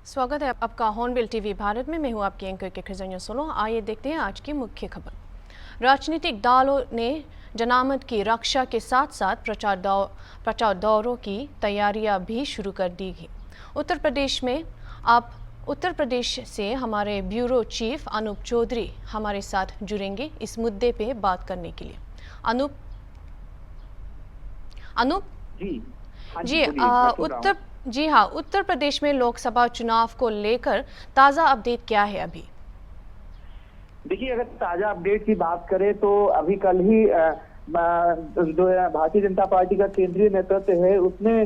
स्वागत है आपका हॉर्नबिल टीवी भारत में। मैं हूं आपकी एंकर के खजानिया सोलो। आइए देखते हैं आज की मुख्य खबर। राजनीतिक दलों ने जनमत की रक्षा के साथ साथ प्रचार दौरों की तैयारियां भी शुरू कर दी हैं। उत्तर प्रदेश से हमारे ब्यूरो चीफ अनूप चौधरी हमारे साथ जुड़ेंगे इस मुद्दे पे बात करने के लिए। अनूप अनूप जी हाँ जी बोलिए, मैं सुन रहा हूँ। उत्तर प्रदेश में लोकसभा चुनाव को लेकर ताज़ा अपडेट क्या है अभी? देखिए, अगर ताजा अपडेट की बात करें तो अभी कल ही जो भारतीय जनता पार्टी का केंद्रीय नेतृत्व है उसने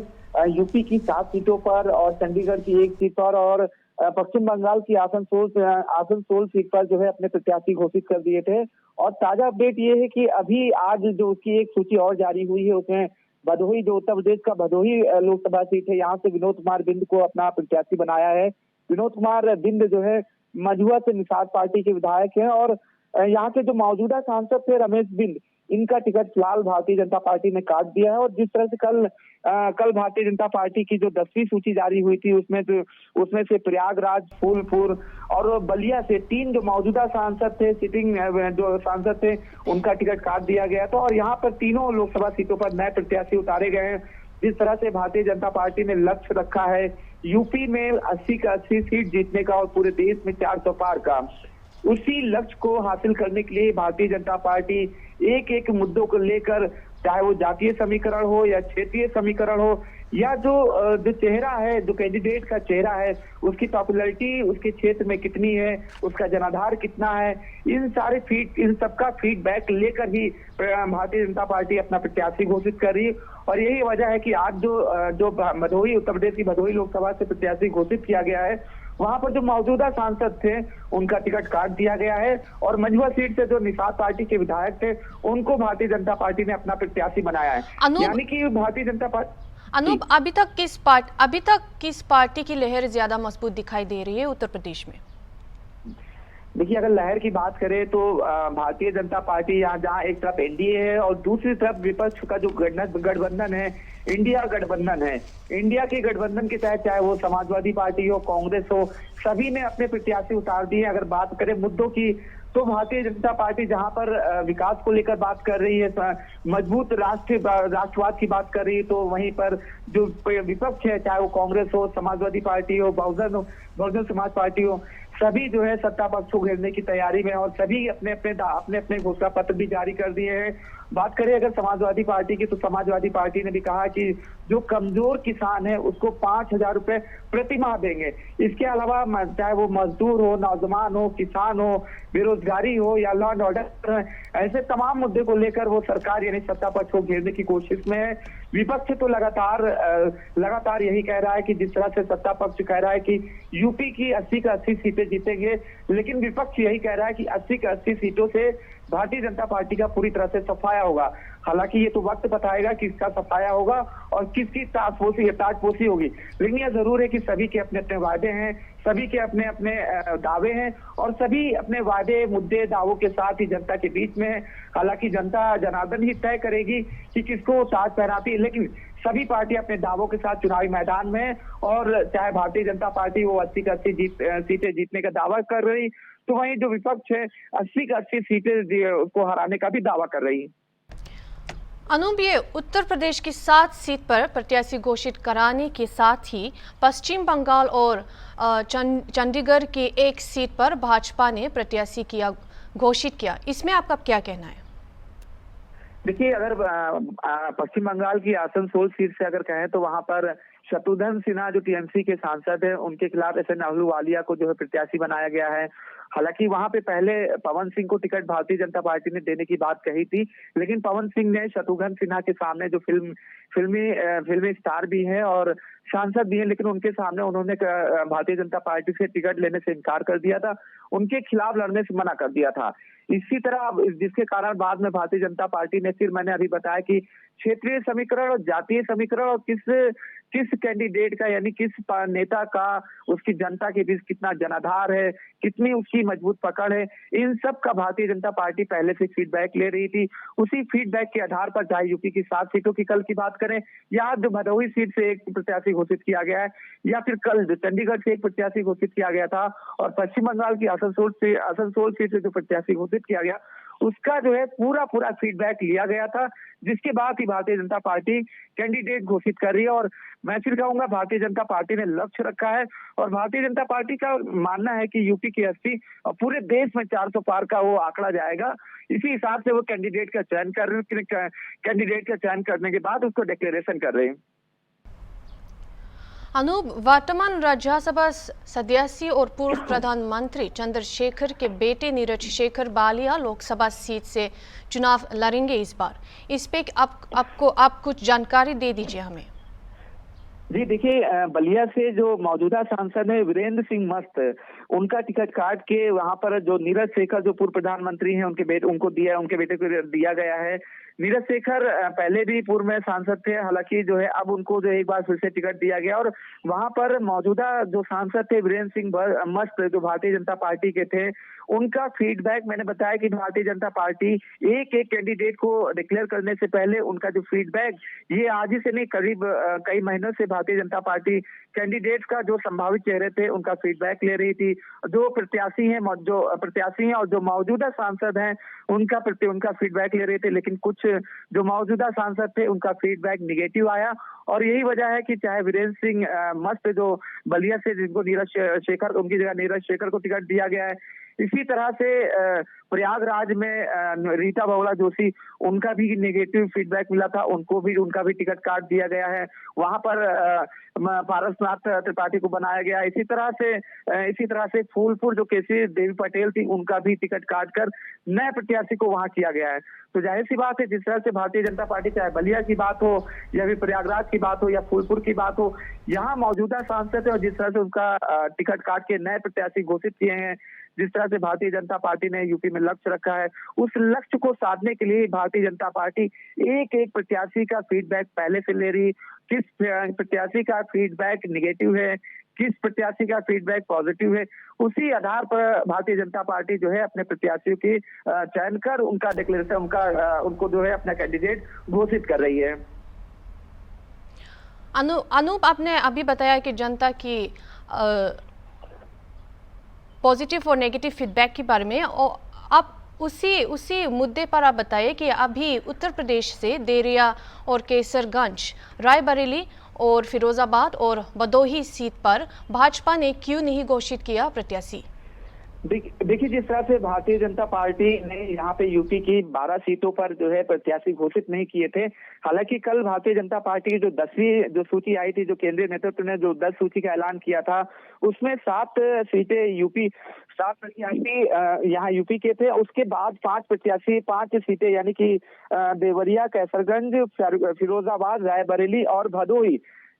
यूपी की 7 सीटों पर और चंडीगढ़ की 1 सीट पर और पश्चिम बंगाल की आसनसोल सीट पर जो है अपने प्रत्याशी घोषित कर दिए थे। और ताजा अपडेट ये है कि अभी आज जो उसकी एक सूची और जारी हुई है उसमें भदोही, जो उत्तर प्रदेश का भदोही लोकसभा सीट है, यहाँ से विनोद कुमार बिंद को अपना प्रत्याशी बनाया है। विनोद कुमार बिंद जो है मझुआ से निषाद पार्टी के विधायक हैं और यहाँ के जो मौजूदा सांसद थे रमेश बिंद, इनका टिकट फिलहाल भारतीय जनता पार्टी ने काट दिया है। और जिस तरह से कल भारतीय जनता पार्टी की जो 10वीं सूची जारी हुई थी उसमें से प्रयागराज, फूलपुर और बलिया से 3 जो मौजूदा सांसद थे, सिटिंग जो सांसद थे, उनका टिकट काट दिया गया था। और यहाँ पर तीनों लोकसभा सीटों पर नए प्रत्याशी उतारे गए हैं। जिस तरह से भारतीय जनता पार्टी ने लक्ष्य रखा है यूपी में 80 का 80 सीट जीतने का और पूरे देश में 400 पार का, उसी लक्ष्य को हासिल करने के लिए भारतीय जनता पार्टी एक एक मुद्दों को लेकर, चाहे वो जातीय समीकरण हो या क्षेत्रीय समीकरण हो या जो चेहरा है, जो कैंडिडेट का चेहरा है, उसकी पॉपुलैरिटी उसके क्षेत्र में कितनी है, उसका जनाधार कितना है, इन सबका फीडबैक लेकर ही भारतीय जनता पार्टी अपना प्रत्याशी घोषित कर रही है। और यही वजह है कि आज जो भदोही, उत्तर प्रदेश की भदोही लोकसभा से प्रत्याशी घोषित किया गया है, वहां पर जो मौजूदा सांसद थे उनका टिकट काट दिया गया है और मझुआ सीट से जो निषाद पार्टी के विधायक थे उनको भारतीय जनता पार्टी ने अपना प्रत्याशी बनाया है। यानी कि भारतीय जनता पार्टी अनूप, अभी तक किस पार्टी की लहर ज्यादा मजबूत दिखाई दे रही है उत्तर प्रदेश में? देखिए, अगर लहर की बात करें तो भारतीय जनता पार्टी जहाँ एक तरफ एनडीए है और दूसरी तरफ विपक्ष का जो गठबंधन है, इंडिया गठबंधन है। इंडिया के गठबंधन के तहत चाहे वो समाजवादी पार्टी हो, कांग्रेस हो, सभी ने अपने प्रत्याशी उतार दिए। अगर बात करें मुद्दों की तो भारतीय जनता पार्टी जहां पर विकास को लेकर बात कर रही है, मजबूत राष्ट्रवाद की बात कर रही है, तो वहीं पर जो विपक्ष है, चाहे वो कांग्रेस हो, समाजवादी पार्टी हो, बहुजन समाज पार्टी हो, सभी जो है सत्ता पक्ष को घेरने की तैयारी में और सभी अपने अपने घोषणा पत्र भी जारी कर दिए हैं। बात करें अगर समाजवादी पार्टी की तो समाजवादी पार्टी ने भी कहा कि जो कमजोर किसान है उसको 5,000 रुपए प्रति माह देंगे। इसके अलावा चाहे वो मजदूर हो, नौजवान हो, किसान हो, बेरोजगारी हो या लॉ एंड ऑर्डर, ऐसे तमाम मुद्दे को लेकर वो सरकार यानी सत्ता पक्ष को घेरने की कोशिश में है। विपक्ष तो लगातार यही कह रहा है कि जिस तरह से सत्ता पक्ष कह रहा है कि यूपी की 80 का 80 सीटें जीतेंगे, लेकिन विपक्ष यही कह रहा है कि 80 का 80 सीटों से भारतीय जनता पार्टी का पूरी तरह से सफाया होगा। हालांकि ये तो वक्त बताएगा कि किसका सफाया होगा और किसकी ताजपोशी होगी, लेकिन यह जरूर है कि सभी के अपने अपने वादे हैं, सभी के अपने अपने दावे हैं और सभी अपने वादे, मुद्दे, दावों के साथ ही जनता के बीच में है। हालांकि जनता जनार्दन ही तय करेगी कि किसको ताज पहनाती है, लेकिन सभी पार्टी अपने दावों के साथ चुनावी मैदान में। और चाहे भारतीय जनता पार्टी वो 80 का 80 सीटें जीतने का दावा कर रही, तो वहीं जो विपक्ष है 80 का 80 सीटें को हराने का भी दावा कर रही है। अनूप, ये उत्तर प्रदेश की 7 सीट पर प्रत्याशी घोषित कराने के साथ ही पश्चिम बंगाल और चंडीगढ़ की 1 सीट पर भाजपा ने प्रत्याशी घोषित किया, इसमें आपका क्या कहना है? देखिए, अगर पश्चिम बंगाल की आसनसोल सीट से अगर कहें तो वहां पर शत्रुघ्न सिन्हा जो टीएमसी के सांसद हैं, उनके खिलाफ एसएन अहलूवालिया को जो है प्रत्याशी बनाया गया है। हालांकि वहां पे पहले पवन सिंह को टिकट भारतीय जनता पार्टी ने देने की बात कही थी, लेकिन पवन सिंह ने शत्रुघ्न सिन्हा के सामने, जो फिल्मी स्टार भी है और सांसद भी है, लेकिन उनके सामने उन्होंने भारतीय जनता पार्टी से टिकट लेने से इनकार कर दिया था, उनके खिलाफ लड़ने से मना कर दिया था। इसी तरह जिसके कारण बाद में भारतीय जनता पार्टी ने फिर, मैंने अभी बताया कि क्षेत्रीय समीकरण और जातीय समीकरण और किस किस कैंडिडेट का यानी किस नेता का उसकी जनता के बीच कितना जनाधार है, कितनी उसकी मजबूत पकड़ है, इन सब का भारतीय जनता पार्टी पहले से फीडबैक ले रही थी। उसी फीडबैक के आधार पर चाहे यूपी की 7 सीटों की कल की बात करें या जो भदोही सीट से एक प्रत्याशी घोषित किया गया है, या फिर कल जो चंडीगढ़ से एक प्रत्याशी घोषित किया गया था और पश्चिम बंगाल की आसनसोल सीट से जो प्रत्याशी घोषित किया गया, उसका जो है पूरा फीडबैक लिया गया था, जिसके बाद ही भारतीय जनता पार्टी कैंडिडेट घोषित कर रही है। और मैं फिर कहूंगा भारतीय जनता पार्टी ने लक्ष्य रखा है और भारतीय जनता पार्टी का मानना है कि यूपी की 80 और पूरे देश में 400 पार का वो आंकड़ा जाएगा। इसी हिसाब से वो कैंडिडेट का चयन करने के बाद उसको डिक्लेरेशन कर रहे हैं। अनूप, वर्तमान राज्यसभा सदस्य और पूर्व प्रधानमंत्री चंद्रशेखर के बेटे नीरज शेखर बालिया लोकसभा सीट से चुनाव लड़ेंगे इस बार। इस पे आप कुछ जानकारी दे दीजिए हमें। जी देखिए, बलिया से जो मौजूदा सांसद है वीरेंद्र सिंह मस्त, उनका टिकट काट के वहां पर जो नीरज शेखर जो पूर्व प्रधानमंत्री हैं उनके बेटे को दिया गया है। नीरज शेखर पहले भी पूर्व में सांसद थे, हालांकि जो है अब उनको जो एक बार फिर से टिकट दिया गया और वहां पर मौजूदा जो सांसद थे वीरेंद्र सिंह मस्त जो भारतीय जनता पार्टी के थे, उनका फीडबैक मैंने बताया कि भारतीय जनता पार्टी एक कैंडिडेट को डिक्लेयर करने से पहले उनका जो फीडबैक, ये आज ही से नहीं करीब कई महीनों से भारतीय जनता पार्टी कैंडिडेट का जो संभावित चेहरे थे उनका फीडबैक ले रही थी। जो प्रत्याशी हैं और जो मौजूदा सांसद हैं उनका फीडबैक ले रहे थे, लेकिन कुछ जो मौजूदा सांसद थे उनका फीडबैक निगेटिव आया और यही वजह है कि चाहे वीरेंद्र सिंह मस्त जो बलिया से जिनको उनकी जगह नीरज शेखर को टिकट दिया गया है, इसी तरह से प्रयागराज में रीता बहुगुणा जोशी, उनका भी नेगेटिव फीडबैक मिला था, उनका भी टिकट काट दिया गया है। वहां पर पारसनाथ त्रिपाठी को बनाया गया। इसी तरह से फूलपुर जो केसी देवी पटेल थी, उनका भी टिकट काटकर नए प्रत्याशी को वहां किया गया है। तो जाहिर सी बात है, जिस तरह से भारतीय जनता पार्टी चाहे बलिया की बात हो या फिर प्रयागराज की बात हो या फूलपुर की बात हो, यहाँ मौजूदा सांसद है और जिस तरह से उनका टिकट काट के नए प्रत्याशी घोषित किए हैं, जिस तरह से भारतीय जनता पार्टी ने यूपी में लक्ष्य रखा है, उस लक्ष्य को साधने के लिए भारतीय जनता पार्टी एक प्रत्याशी का फीडबैक पहले से ले रही। किस प्रत्याशी का फीडबैक निगेटिव है, किस प्रत्याशी का फीडबैक पॉजिटिव है, उसी आधार पर भारतीय जनता पार्टी जो है अपने प्रत्याशियों की चयन कर उनका डिक्लेरेशन उनको जो है अपना कैंडिडेट घोषित कर रही है। अनूप, आपने अभी बताया कि जनता की पॉजिटिव और नेगेटिव फीडबैक के बारे में, और आप उसी मुद्दे पर आप बताइए कि अभी उत्तर प्रदेश से देरिया और केसरगंज, रायबरेली और फिरोजाबाद और भदोही सीट पर भाजपा ने क्यों नहीं घोषित किया प्रत्याशी? देखिए, जिस तरह से भारतीय जनता पार्टी ने यहाँ पे यूपी की 12 सीटों पर जो है प्रत्याशी घोषित नहीं किए थे। हालांकि कल भारतीय जनता पार्टी की जो 10वीं जो सूची आई थी, जो केंद्रीय नेतृत्व ने जो 10 सूची का ऐलान किया था, उसमें 7 प्रत्याशी यहाँ यूपी के थे। उसके बाद 5 सीटें यानी कि देवरिया, कैसरगंज, फिरोजाबाद, रायबरेली और भदोही,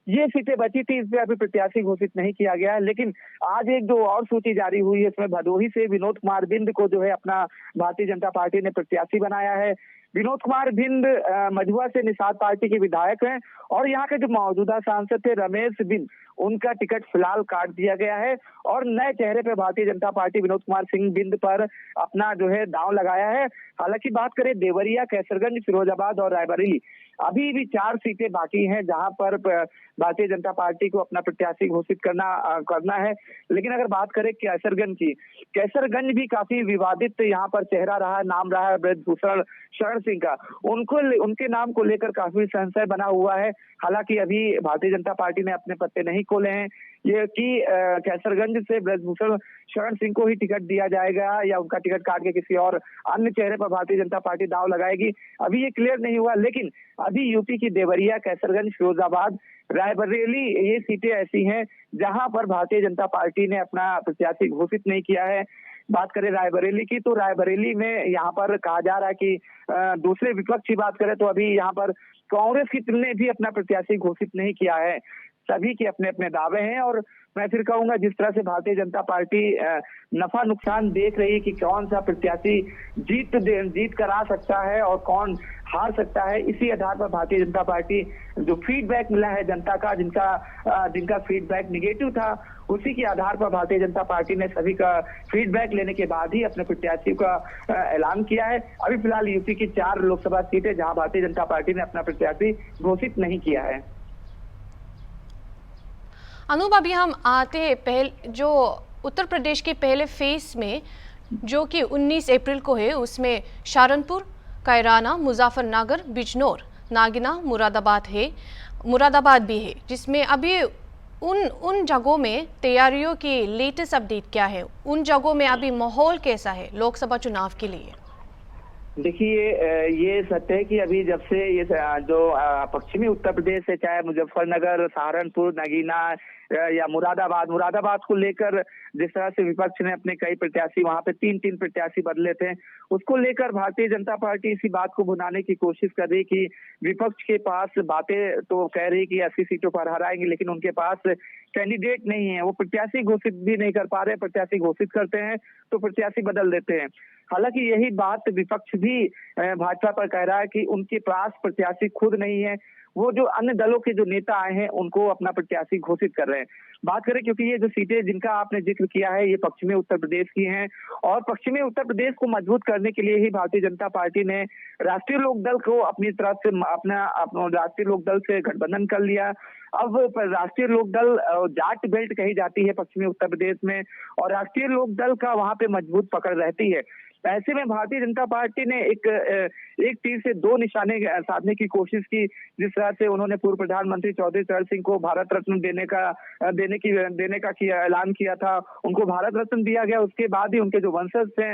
ये सीटें बची थी। इसमें अभी प्रत्याशी घोषित नहीं किया गया है, लेकिन आज एक जो और सूची जारी हुई है, इसमें भदोही से विनोद कुमार बिंद को जो है अपना भारतीय जनता पार्टी ने प्रत्याशी बनाया है। विनोद कुमार बिंद मझुआ से निषाद पार्टी के विधायक हैं और यहाँ के जो मौजूदा सांसद थे रमेश बिंद, उनका टिकट फिलहाल काट दिया गया है और नए चेहरे पे भारतीय जनता पार्टी विनोद कुमार सिंह बिंद पर अपना जो है दांव लगाया है। हालांकि बात करें देवरिया, कैसरगंज, फिरोजाबाद और रायबरेली, अभी भी 4 सीटें बाकी हैं जहां पर भारतीय जनता पार्टी को अपना प्रत्याशी घोषित करना है। लेकिन अगर बात करें कैसरगंज की, कैसरगंज भी काफी विवादित यहाँ पर चेहरा रहा, नाम रहा है ब्रजभूषण शरण सिंह का। उनके नाम को लेकर काफी संशय बना हुआ है। हालांकि अभी भारतीय जनता पार्टी ने अपने पत्ते नहीं खोले हैं ये कि कैसरगंज से ब्रजभूषण शरण सिंह को ही टिकट दिया जाएगा या उनका टिकट काट के किसी और अन्य चेहरे पर भारतीय जनता पार्टी दांव लगाएगी, अभी ये क्लियर नहीं हुआ। लेकिन अभी यूपी की देवरिया, कैसरगंज, फिरोजाबाद, रायबरेली, ये सीटें ऐसी हैं जहां पर भारतीय जनता पार्टी ने अपना प्रत्याशी घोषित नहीं किया है। बात करें रायबरेली की, तो रायबरेली में यहाँ पर कहा जा रहा है कि दूसरे विपक्ष की बात करें तो अभी यहाँ पर कांग्रेस की टीम ने भी अपना प्रत्याशी घोषित नहीं किया है। सभी के अपने अपने दावे हैं। और मैं फिर कहूंगा, जिस तरह से भारतीय जनता पार्टी नफा नुकसान देख रही है कि कौन सा प्रत्याशी जीत करा सकता है और कौन हार सकता है, इसी आधार पर भारतीय जनता पार्टी जो फीडबैक मिला है जनता का, जिनका फीडबैक निगेटिव था, उसी के आधार पर भारतीय जनता पार्टी ने सभी का फीडबैक लेने के बाद ही अपने प्रत्याशी का ऐलान किया है। अभी फिलहाल यूपी की 4 लोकसभा सीटें जहां भारतीय जनता पार्टी ने अपना प्रत्याशी घोषित नहीं किया है। अनूप, अभी हम आते हैं जो उत्तर प्रदेश के पहले फेज में, जो कि 19 अप्रैल को है, उसमें सहारनपुर, कैराना, मुजफ्फरनगर, बिजनौर, नागिना, मुरादाबाद भी है, जिसमें अभी उन जगहों में तैयारियों की लेटेस्ट अपडेट क्या है? उन जगहों में अभी माहौल कैसा है लोकसभा चुनाव के लिए? देखिए, ये सत्य है कि अभी जब से ये जो पश्चिमी उत्तर प्रदेश है, चाहे मुजफ्फरनगर, सहारनपुर, नगीना या मुरादाबाद को लेकर जिस तरह से विपक्ष ने अपने कई प्रत्याशी, वहां पे 3 प्रत्याशी बदले थे, उसको लेकर भारतीय जनता पार्टी इसी बात को भुनाने की कोशिश कर रही कि विपक्ष के पास बातें तो कह रही कि 80 सीटों पर हराएंगे, लेकिन उनके पास कैंडिडेट नहीं है, वो प्रत्याशी घोषित भी नहीं कर पा रहे। प्रत्याशी घोषित करते हैं तो प्रत्याशी बदल देते हैं। हालांकि यही बात विपक्ष भी भाजपा पर कह रहा है कि उनके पास प्रत्याशी खुद नहीं है, वो जो अन्य दलों के जो नेता आए हैं उनको अपना प्रत्याशी घोषित कर रहे हैं। बात करें, क्योंकि ये जो सीटें जिनका आपने जिक्र किया है, ये पश्चिमी उत्तर प्रदेश की हैं, और पश्चिमी उत्तर प्रदेश को मजबूत करने के लिए ही भारतीय जनता पार्टी ने राष्ट्रीय लोकदल को अपनी तरफ से अपना राष्ट्रीय लोकदल से गठबंधन कर लिया। अब राष्ट्रीय लोकदल जाट बेल्ट कही जाती है पश्चिमी उत्तर प्रदेश में, और राष्ट्रीय लोकदल का वहां पे मजबूत पकड़ रहती है। ऐसे में भारतीय जनता पार्टी ने एक तीर से 2 निशाने साधने की कोशिश की। जिस तरह से उन्होंने पूर्व प्रधानमंत्री चौधरी चरण सिंह को भारत रत्न देने का ऐलान किया था, उनको भारत रत्न दिया गया। उसके बाद ही उनके जो वंशज थे,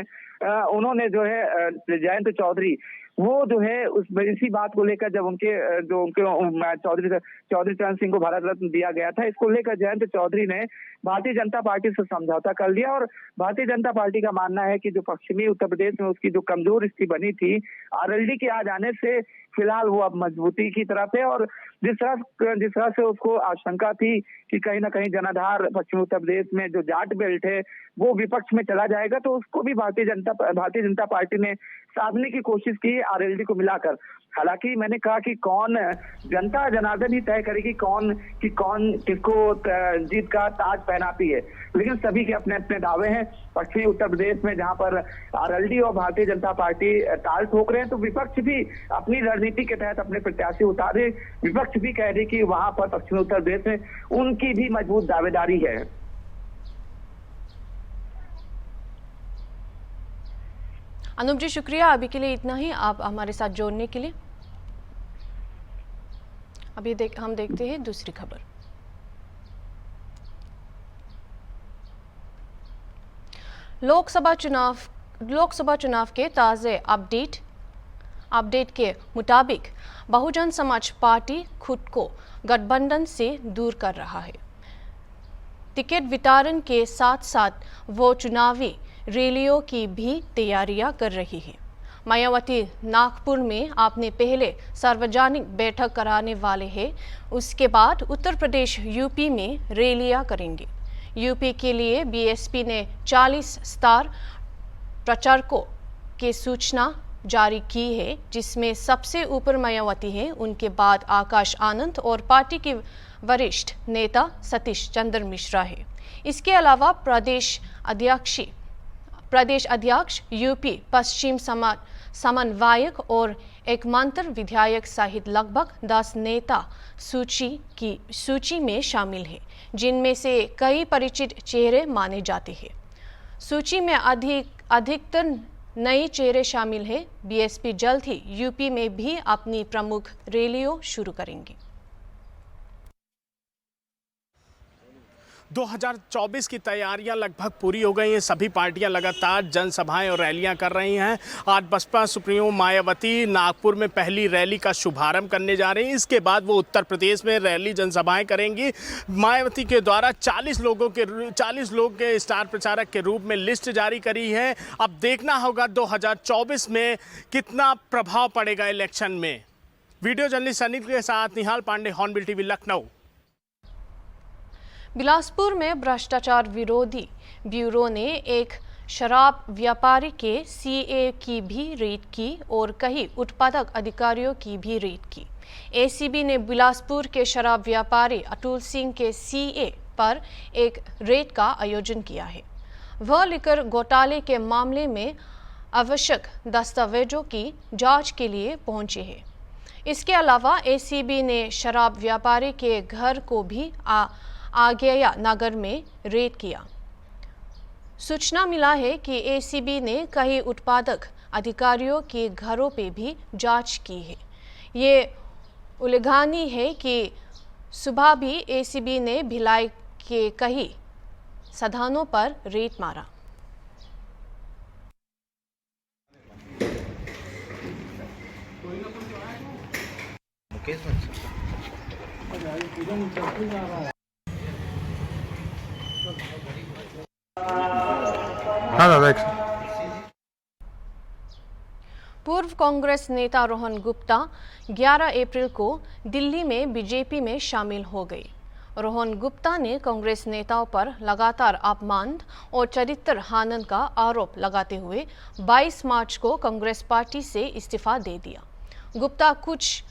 उन्होंने जो है जयंत चौधरी, वो जो है इसी बात को लेकर, जब उनके चौधरी चरण सिंह को भारत रत्न दिया गया था, इसको लेकर जयंत चौधरी ने भारतीय जनता पार्टी से समझौता कर लिया। और भारतीय जनता पार्टी का मानना है कि जो पश्चिमी उत्तर प्रदेश में उसकी जो कमजोर स्थिति बनी थी, आरएलडी के आ जाने से फिलहाल वो अब मजबूती की तरफ है। और जिस तरह से उसको आशंका थी कि कहीं ना कहीं जनाधार पश्चिमी उत्तर प्रदेश में जो जाट बेल्ट है वो विपक्ष में चला जाएगा, तो उसको भी भारतीय जनता पार्टी ने साधने की कोशिश की आरएलडी को मिलाकर। हालांकि मैंने कहा कि कौन, जनता जनार्दन ही तय करेगी कौन किसको जीत का ताज पहनाती है, लेकिन सभी के अपने अपने दावे हैं। पश्चिमी उत्तर प्रदेश में जहां पर आरएलडी और भारतीय जनता पार्टी ताल ठोक रहे हैं, तो विपक्ष भी अपनी रणनीति के तहत अपने प्रत्याशी उतारे। विपक्ष भी कह रही कि वहां पर पश्चिमी उत्तर प्रदेश में उनकी भी मजबूत दावेदारी है। अनूप जी, शुक्रिया। अभी के लिए इतना ही, आप हमारे साथ जोड़ने के लिए। अभी हम देखते हैं दूसरी खबर। लोकसभा चुनाव के ताज़े अपडेट के मुताबिक बहुजन समाज पार्टी खुद को गठबंधन से दूर कर रहा है। टिकट वितरण के साथ साथ वो चुनावी रैलियों की भी तैयारियां कर रही है। मायावती नागपुर में आपने पहले सार्वजनिक बैठक कराने वाले हैं, उसके बाद उत्तर प्रदेश यूपी में रैलियां करेंगे। यूपी के लिए बीएसपी ने 40 स्टार प्रचारकों की सूचना जारी की है, जिसमें सबसे ऊपर मायावती हैं, उनके बाद आकाश आनंद और पार्टी के वरिष्ठ नेता सतीश चंद्र मिश्रा है। इसके अलावा प्रदेश अध्यक्ष यूपी पश्चिम समन्वयक और एकमात्र विधायक सहित लगभग 10 नेता सूची में शामिल हैं, जिनमें से कई परिचित चेहरे माने जाते हैं। सूची में अधिकतर नए चेहरे शामिल हैं। बीएसपी जल्द ही यूपी में भी अपनी प्रमुख रैलियां शुरू करेंगी। 2024 की तैयारियां लगभग पूरी हो गई हैं। सभी पार्टियां लगातार जनसभाएं और रैलियां कर रही हैं। आज बसपा सुप्रीमो मायावती नागपुर में पहली रैली का शुभारंभ करने जा रही हैं। इसके बाद वो उत्तर प्रदेश में रैली जनसभाएं करेंगी। मायावती के द्वारा 40 लोग के स्टार प्रचारक के रूप में लिस्ट जारी करी है। अब देखना होगा 2024 में कितना प्रभाव पड़ेगा इलेक्शन में। वीडियो जर्नलिस्ट अनिल के साथ निहाल पांडे, हॉर्नबिल टीवी, लखनऊ। बिलासपुर में भ्रष्टाचार विरोधी ब्यूरो ने एक शराब व्यापारी के सीए की भी रेड की और कई उत्पादक अधिकारियों की भी रेड की। एसीबी ने बिलासपुर के शराब व्यापारी अतुल सिंह के सीए पर एक रेड का आयोजन किया है। वह लिकर घोटाले के मामले में आवश्यक दस्तावेजों की जांच के लिए पहुंचे हैं। इसके अलावा एसीबी ने शराब व्यापारी के घर को भी आगेया नगर में रेड किया। सूचना मिला है कि एसीबी ने कई उत्पादक अधिकारियों के घरों पे भी जांच की है। ये उल्लेखनीय है कि सुबह भी एसीबी ने भिलाई के कई स्थानों पर रेड मारा। हाँ दादा। पूर्व कांग्रेस नेता रोहन गुप्ता 11 अप्रैल को दिल्ली में बीजेपी में शामिल हो गए। रोहन गुप्ता ने कांग्रेस नेताओं पर लगातार अपमान और चरित्र हनन का आरोप लगाते हुए 22 मार्च को कांग्रेस पार्टी से इस्तीफा दे दिया। गुप्ता कुछ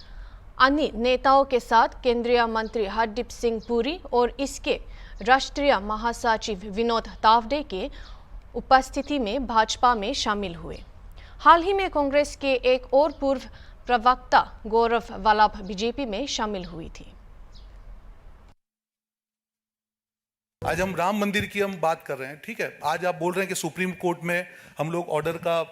अन्य नेताओं के साथ केंद्रीय मंत्री हरदीप सिंह पुरी और इसके राष्ट्रीय महासचिव विनोद तावडे के उपस्थिति में भाजपा में शामिल हुए। हाल ही में कांग्रेस के एक और पूर्व प्रवक्ता गौरव वल्लभ बीजेपी में शामिल हुई थी। आज हम राम मंदिर की बात कर रहे हैं, ठीक है। आज आप बोल रहे हैं कि सुप्रीम कोर्ट में हम लोग ऑर्डर का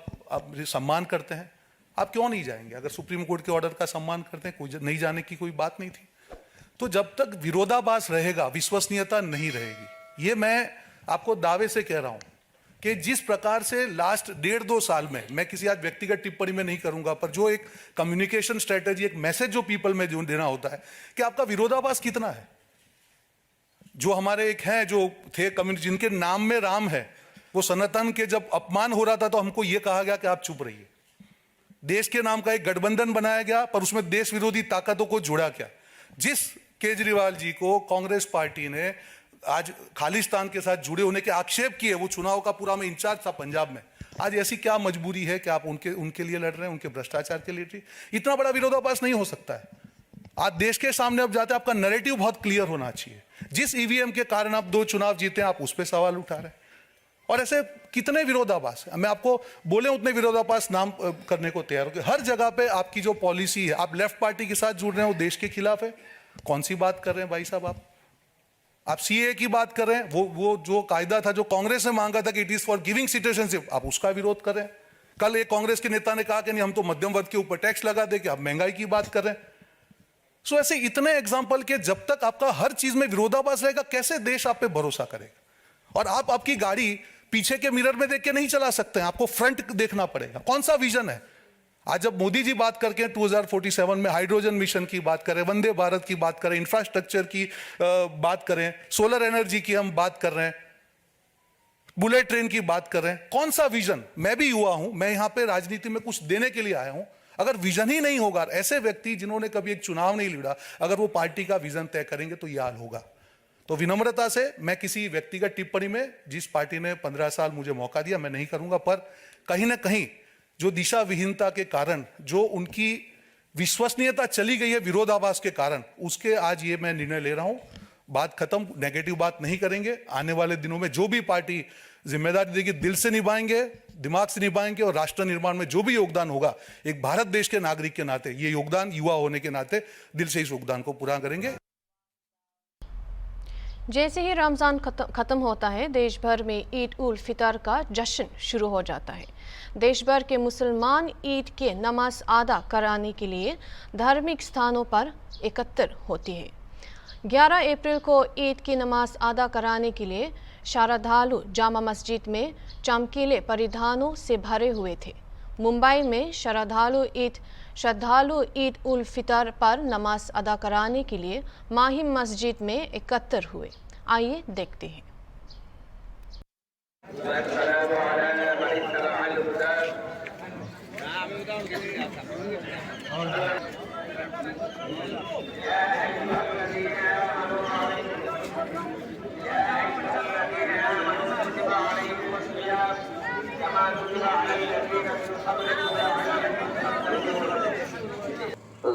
सम्मान करते हैं। आप क्यों नहीं जाएंगे? अगर सुप्रीम कोर्ट के ऑर्डर का सम्मान करते हैं, कोई नहीं जाने की कोई बात नहीं थी। तो जब तक विरोधाभास रहेगा, विश्वसनीयता नहीं रहेगी। ये मैं आपको दावे से कह रहा हूं कि जिस प्रकार से लास्ट 1.5-2 साल में, मैं किसी आज व्यक्तिगत टिप्पणी में नहीं करूंगा, पर जो एक कम्युनिकेशन स्ट्रेटेजी, एक मैसेज जो पीपल में जो देना होता है कि आपका विरोधाभास कितना है। जो हमारे एक हैं जो थे कम्युनिटी, जिनके नाम में राम है, वो सनातन के जब अपमान हो रहा था तो हमको ये कहा गया कि आप चुप रहिए। देश के नाम का एक गठबंधन बनाया गया, पर उसमें देश विरोधी ताकतों को जोड़ा क्या। जिस केजरीवाल जी को कांग्रेस पार्टी ने आज खालिस्तान के साथ जुड़े होने के आक्षेप किए, वो चुनाव का पूरा में इंचार्ज था पंजाब में। आज ऐसी क्या मजबूरी है कि आप उनके लिए लड़ रहे हैं, उनके भ्रष्टाचार के लिए? इतना बड़ा विरोधाभास नहीं हो सकता है। आज देश के सामने अब जाते, आपका नैरेटिव बहुत क्लियर होना चाहिए। जिस ईवीएम के कारण आप 2 चुनाव जीते, आप उस पर सवाल उठा रहे हैं। और ऐसे कितने विरोधाभास है, मैं आपको बोले उतने विरोधाभास नाम करने को तैयार हो। हर जगह पे आपकी जो पॉलिसी है, आप लेफ्ट पार्टी के साथ जुड़ रहे हैं, वो देश के खिलाफ है। कौन सी बात कर रहे हैं भाई साहब? आप सीए की बात कर रहे हैं, वो जो कायदा था जो कांग्रेस ने मांगा था कि it is for giving citizenship, आप उसका विरोध कर रहे हैं। कल एक कांग्रेस के नेता ने कहा कि नहीं, हम तो मध्यम वर्ग के ऊपर टैक्स लगा दे, कि आप महंगाई की बात कर रहे हैं। सो ऐसे इतने एग्जाम्पल के जब तक आपका हर चीज में विरोधाभास रहेगा, कैसे देश आप पे भरोसा करेगा? और आप आपकी गाड़ी पीछे के मिरर में देख के नहीं चला सकते हैं, आपको फ्रंट देखना पड़ेगा। कौन सा विजन है? आज जब मोदी जी बात करके 2047 में हाइड्रोजन मिशन की बात करें, वंदे भारत की बात करें, इंफ्रास्ट्रक्चर की बात करें, सोलर एनर्जी की हम बात कर रहे हैं, बुलेट ट्रेन की बात कर रहे हैं, कौन सा विजन? मैं भी युवा हूं, मैं यहां पे राजनीति में कुछ देने के लिए आया हूं। अगर विजन ही नहीं होगा, ऐसे व्यक्ति जिन्होंने कभी एक चुनाव नहीं लड़ा, अगर वो पार्टी का विजन तय करेंगे तो यह हाल होगा। तो विनम्रता से मैं किसी व्यक्तिगत टिप्पणी में, जिस पार्टी ने 15 साल मुझे मौका दिया, मैं नहीं करूंगा। पर कहीं ना कहीं जो दिशा विहीनता के कारण जो उनकी विश्वसनीयता चली गई है विरोधाभास के कारण, उसके आज ये मैं निर्णय ले रहा हूं। बात खत्म, नेगेटिव बात नहीं करेंगे। आने वाले दिनों में जो भी पार्टी जिम्मेदारी देगी, दिल से निभाएंगे, दिमाग से निभाएंगे, और राष्ट्र निर्माण में जो भी योगदान होगा, एक भारत देश के नागरिक के नाते, ये योगदान युवा होने के नाते दिल से इस योगदान को पूरा करेंगे। जैसे ही रमज़ान ख़त्म होता है, देश भर में ईद उल फितर का जश्न शुरू हो जाता है। देश भर के मुसलमान ईद के नमाज अदा कराने के लिए धार्मिक स्थानों पर एकत्र होते हैं। 11 अप्रैल को ईद की नमाज अदा कराने के लिए श्रद्धालु जामा मस्जिद में चमकीले परिधानों से भरे हुए थे। मुंबई में श्रद्धालु ईद उल फितर पर नमाज अदा कराने के लिए माहिम मस्जिद में एकत्र हुए। आइए देखते हैं।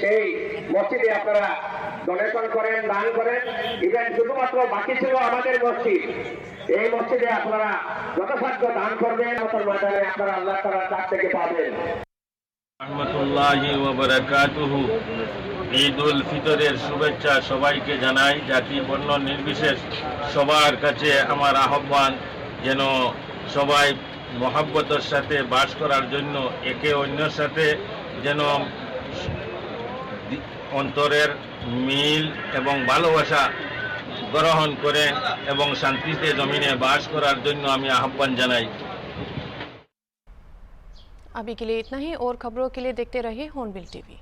সেই মসজিদে আপনারা ডোনেশন করেন, দান করেন। ইভেন শুধুমাত্র বাকি ছিল আমাদের মসজিদ, এই মসজিদে আপনারা যথাসাধ্য দান করবেন, ময়দানে আপনারা আল্লাহ তাআলার কাছ থেকে পাবেন। রহমতুল্লাহি ওয়া বারাকাতুহু। ঈদ উল ফিতরের শুভেচ্ছা সবাইকে জানাই, জাতি বর্ণ নির্বিশেষ সবার কাছে আমার আহ্বান যেন সবাই মহব্বতের সাথে বাস করার জন্য একে অন্যের সাথে যেন অন্তরের মিল এবং ভালোবাসা গ্রহণ করেন এবং শান্তিতে জমিনে বাস করার জন্য আমি আহ্বান জানাই। अभी के लिए इतना ही, और खबरों के लिए देखते रहिए हॉर्नबिल टीवी।